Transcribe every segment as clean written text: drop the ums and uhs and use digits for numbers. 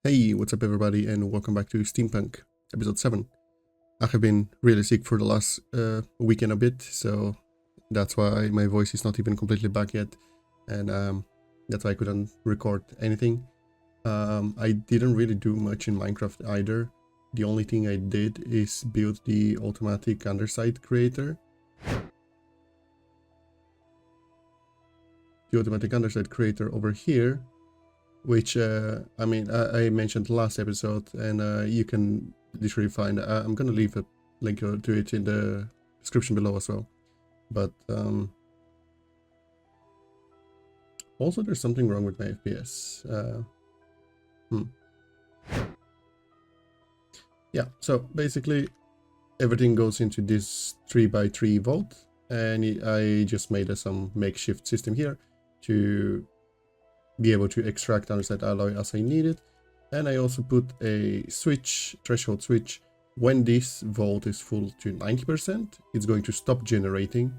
Hey, what's up everybody and welcome back to Steampunk episode 7. I have been really sick for the last week and a bit, so that's why my voice is not even completely back yet, and that's why I couldn't record anything. I didn't really do much in Minecraft either. The only thing I did is build the Automated Andesite creator. The Automated Andesite creator over here, which I mean I mentioned last episode, and you can literally find I'm gonna leave a link to it in the description below as well. But also there's something wrong with my FPS. Yeah, so basically everything goes into this 3x3 vault, and I just made some makeshift system here to be able to extract andesite alloy as I need it. And I also put a switch, threshold switch. When this vault is full to 90%, it's going to stop generating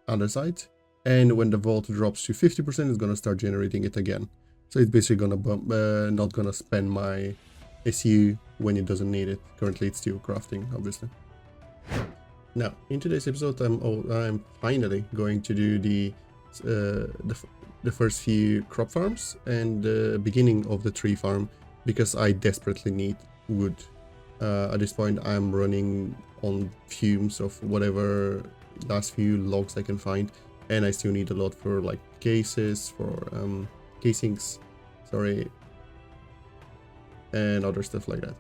andesite, and when the vault drops to 50%, it's going to start generating it again. So it's basically going to not going to spend my SU when it doesn't need it. Currently it's still crafting, obviously. Now in today's episode I'm finally going to do the first few crop farms and the beginning of the tree farm, because I desperately need wood. At this point I'm running on fumes of whatever last few logs I can find, and I still need a lot for like casings, sorry, and other stuff like that.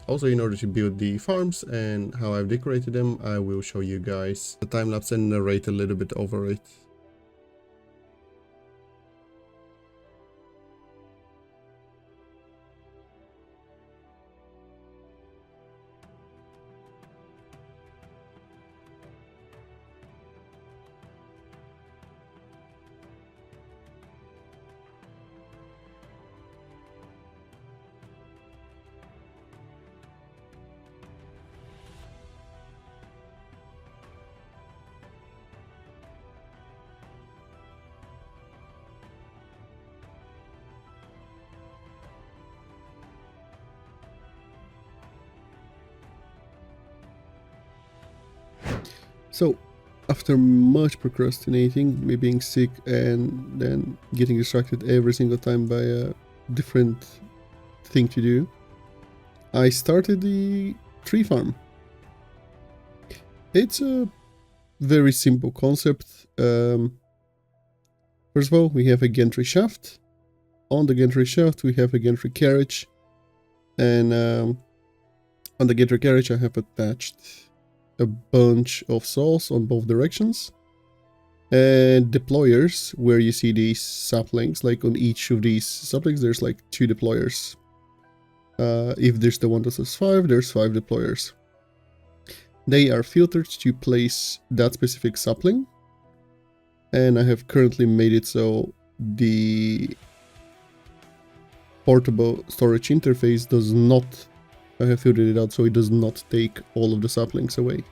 Also, in order to build the farms and how I've decorated them, I will show you guys the time lapse and narrate a little bit over it. So, after much procrastinating, me being sick and then getting distracted every single time by a different thing to do, I started the tree farm. It's a very simple concept. First of all, we have a gantry shaft. On the gantry shaft, we have a gantry carriage, and on the gantry carriage, I have attached a bunch of saws on both directions, and deployers where you see these saplings. Like on each of these saplings there's like 2 deployers. If there's the one that says 5, there's 5 deployers. They are filtered to place that specific sapling, and I have currently made it so the portable storage interface does not, I have filtered it out so it does not take all of the saplings away.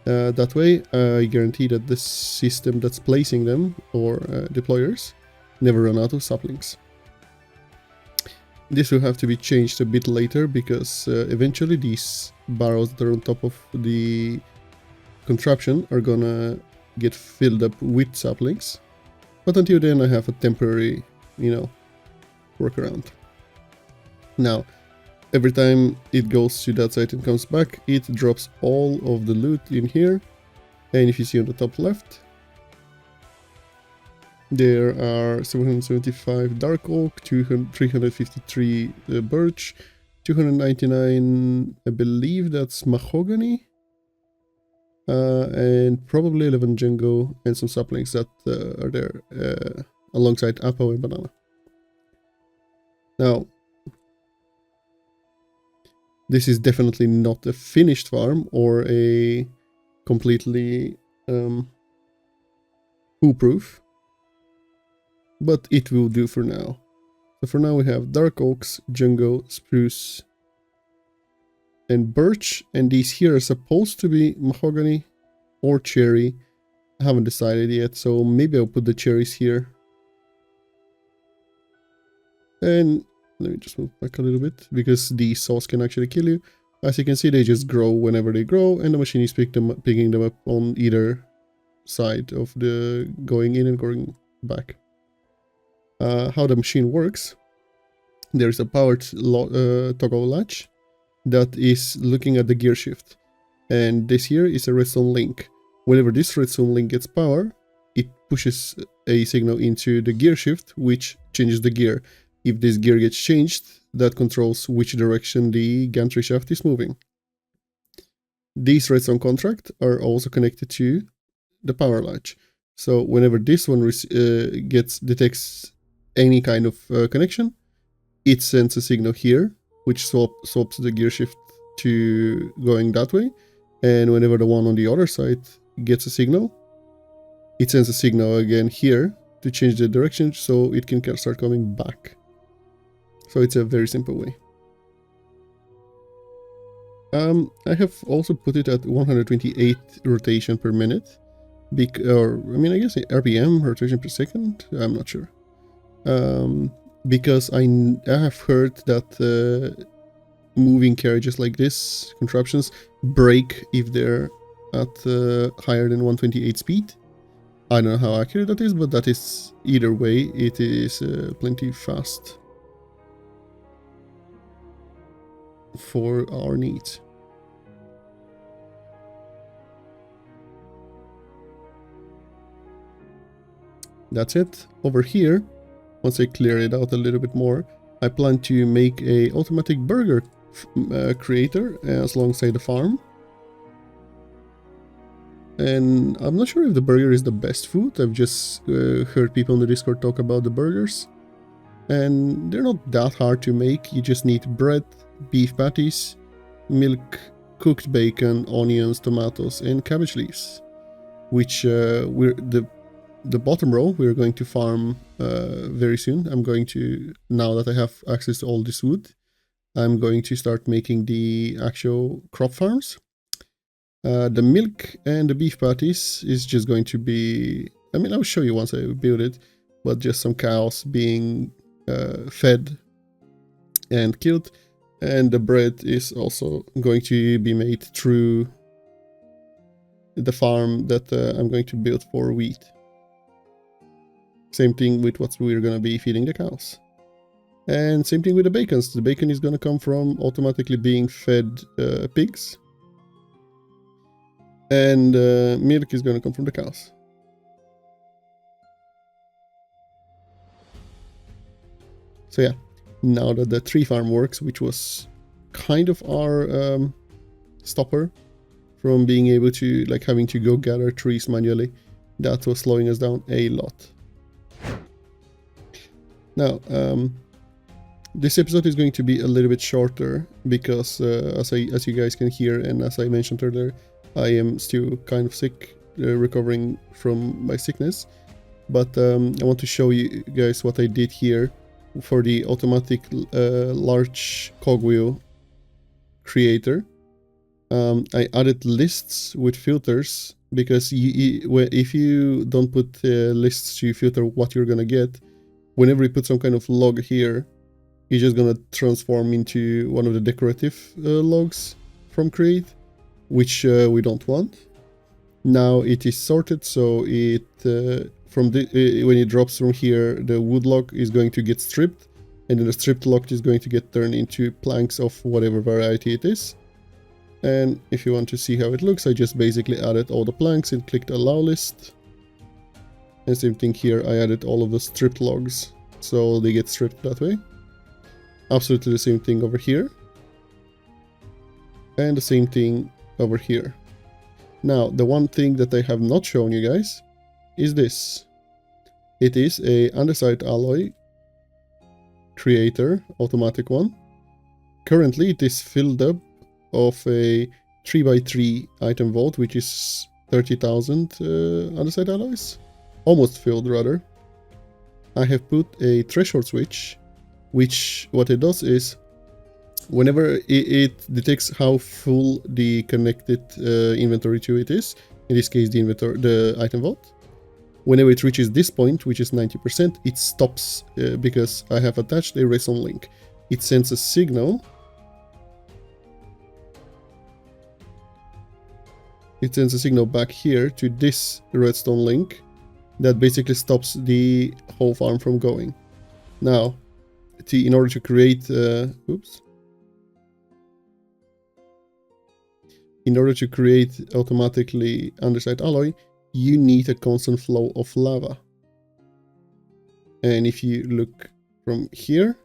That way I guarantee that the system that's placing them, or deployers, never run out of saplings. This will have to be changed a bit later, because eventually these barrels that are on top of the contraption are gonna get filled up with saplings. But until then I have a temporary, workaround. Now, every time it goes to that side and comes back, it drops all of the loot in here. And if you see on the top left, there are 775 dark oak, 353 birch, 299, I believe that's mahogany, and probably 11 jungo, and some saplings that are there alongside apple and banana. Now, this is definitely not a finished farm or a completely foolproof, but it will do for now. So for now we have dark oaks, jungo, spruce, and birch, and these here are supposed to be mahogany or cherry. I haven't decided yet, so maybe I'll put the cherries here. And Let me just move back a little bit, because these saws can actually kill you. As you can see, they just grow whenever they grow, and the machine is picking them up on either side of the going in and going back. How the machine works: there's a powered toggle latch that is looking at the gear shift, and this here is a redstone link. Whenever this redstone link gets power, it pushes a signal into the gear shift, which changes the gear. If this gear gets changed, that controls which direction the gantry shaft is moving. These redstone contracts are also connected to the power latch. So whenever this one detects any kind of connection, it sends a signal here, which swaps the gear shift to going that way. And whenever the one on the other side gets a signal, it sends a signal again here to change the direction, so it can start coming back. So it's a very simple way. I have also put it at 128 rotation per minute. I guess RPM, rotation per second, I'm not sure. Because I have heard that moving carriages like this, contraptions, break if they're at higher than 128 speed. I don't know how accurate that is, but that is, either way, it is plenty fast for our needs. That's it. Over here, once I clear it out a little bit more, I plan to make a automatic burger creator alongside the farm. And I'm not sure if the burger is the best food. I've just heard people in the Discord talk about the burgers. And they're not that hard to make. You just need bread, beef patties, milk, cooked bacon, onions, tomatoes, and cabbage leaves. Which the bottom row we're going to farm very soon. I'm going to, now that I have access to all this wood, I'm going to start making the actual crop farms. The milk and the beef patties is just going to be, I'll show you once I build it, but just some cows being fed and killed. And the bread is also going to be made through the farm that I'm going to build for wheat. Same thing with what we're going to be feeding the cows. And same thing with the bacons. The bacon is going to come from automatically being fed pigs. And milk is going to come from the cows. So yeah, now that the tree farm works, which was kind of our stopper from being able to, like, having to go gather trees manually, that was slowing us down a lot. Now, this episode is going to be a little bit shorter because, as you guys can hear, and as I mentioned earlier, I am still kind of sick, recovering from my sickness. But I want to show you guys what I did here for the automatic large cogwheel creator. I added lists with filters because if you don't put lists to filter what you're gonna get, whenever you put some kind of log here, it's just gonna transform into one of the decorative logs from Create, which we don't want. Now it is sorted, so it when it drops from here, the wood log is going to get stripped, and then the stripped log is going to get turned into planks of whatever variety it is. And if you want to see how it looks, I just basically added all the planks and clicked allow list. And same thing here, I added all of the stripped logs, so they get stripped that way. Absolutely the same thing over here. And the same thing over here. Now, the one thing that I have not shown you guys is this. It is a Andesite Alloy creator, automatic one. Currently, it is filled up of a 3x3 item vault, which is 30,000 Andesite alloys. Almost filled, rather. I have put a threshold switch, which what it does is, whenever it detects how full the connected inventory to it is, in this case the item vault, whenever it reaches this point, which is 90%, it stops because I have attached a redstone link. It sends a signal. It sends a signal back here to this redstone link that basically stops the whole farm from going. Now, in order to create, in order to create automatically andesite alloy, you need a constant flow of lava. And if you look from here,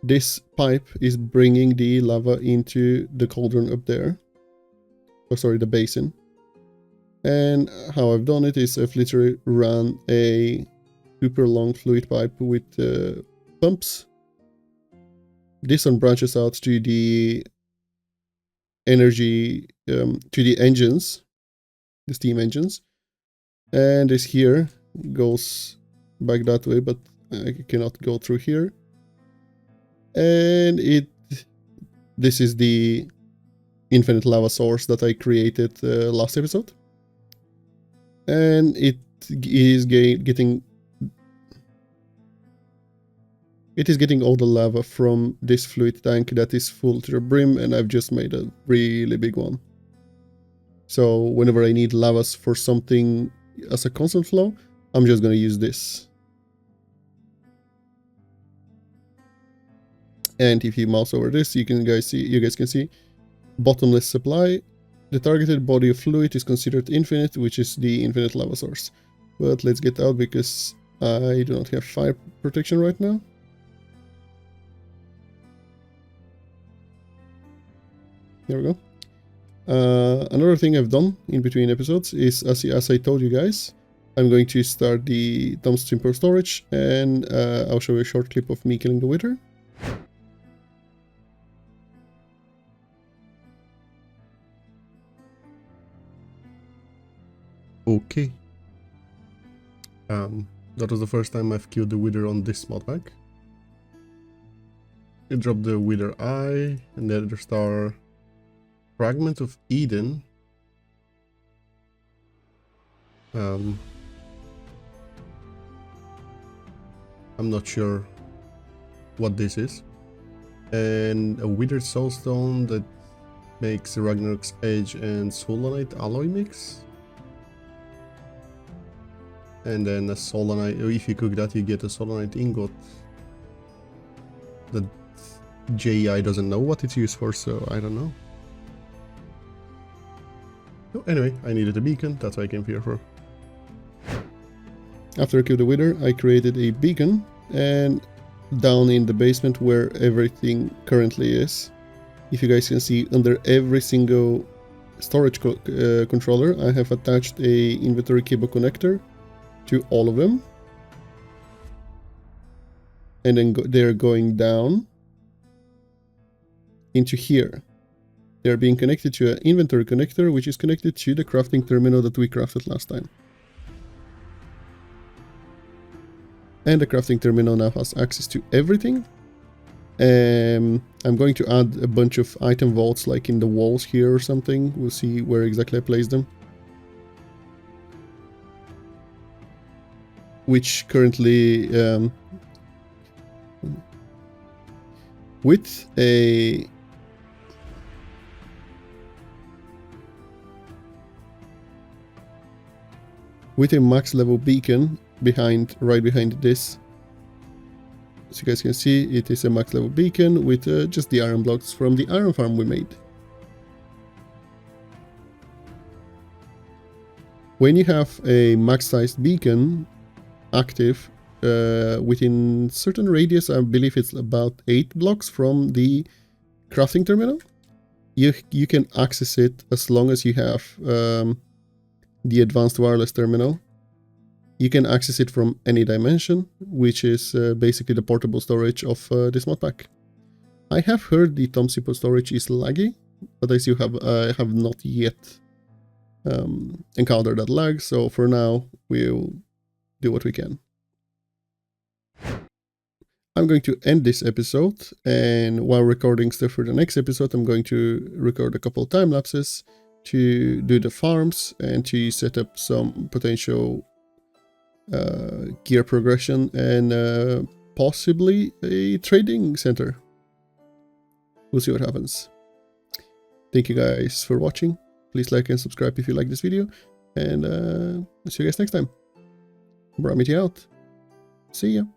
this pipe is bringing the lava into the cauldron up there. Oh, sorry, the basin. And how I've done it is I've literally run a super long fluid pipe with pumps. This one branches out to the energy, to the engines, the steam engines. And this here goes back that way, but I cannot go through here. And this is the infinite lava source that I created last episode. And it is getting all the lava from this fluid tank that is full to the brim, and I've just made a really big one. So whenever I need lavas for something as a constant flow, I'm just going to use this. And if you mouse over this, you guys can see bottomless supply. The targeted body of fluid is considered infinite, which is the infinite lava source. But let's get out because I do not have fire protection right now. There we go. Another thing I've done in between episodes is, as I told you guys, I'm going to start the tungsten storage, and I'll show you a short clip of me killing the wither. Okay. That was the first time I've killed the wither on this modpack. It dropped the wither eye, and the other star, fragment of Eden. I'm not sure what this is. And a withered soulstone that makes Ragnarok's Edge and Solanite alloy mix. And then a Solanite, if you cook that, you get a Solanite ingot. The JI doesn't know what it's used for, so I don't know. So anyway, I needed a beacon, that's what I came here for. After I killed the wither, I created a beacon, and down in the basement where everything currently is, if you guys can see, under every single storage controller, I have attached a inventory cable connector to all of them, and then they're going down into here. They're being connected to an inventory connector, which is connected to the crafting terminal that we crafted last time. And the crafting terminal now has access to everything. I'm going to add a bunch of item vaults, like in the walls here or something. We'll see where exactly I place them. Which currently, with a max level beacon right behind this, as you guys can see, it is a max level beacon with just the iron blocks from the iron farm we made. When you have a max sized beacon active within certain radius, I believe it's about 8 blocks from the crafting terminal, you can access it as long as you have the advanced wireless terminal. You can access it from any dimension, which is basically the portable storage of this modpack. I have heard the tungsten storage is laggy, but I still have not yet encountered that lag, so for now we'll do what we can. I'm going to end this episode, and while recording stuff for the next episode, I'm going to record a couple time lapses to do the farms and to set up some potential gear progression and possibly a trading center. We'll see what happens. Thank you guys for watching. Please like and subscribe if you like this video, and I'll see you guys next time. Bramity out. See ya.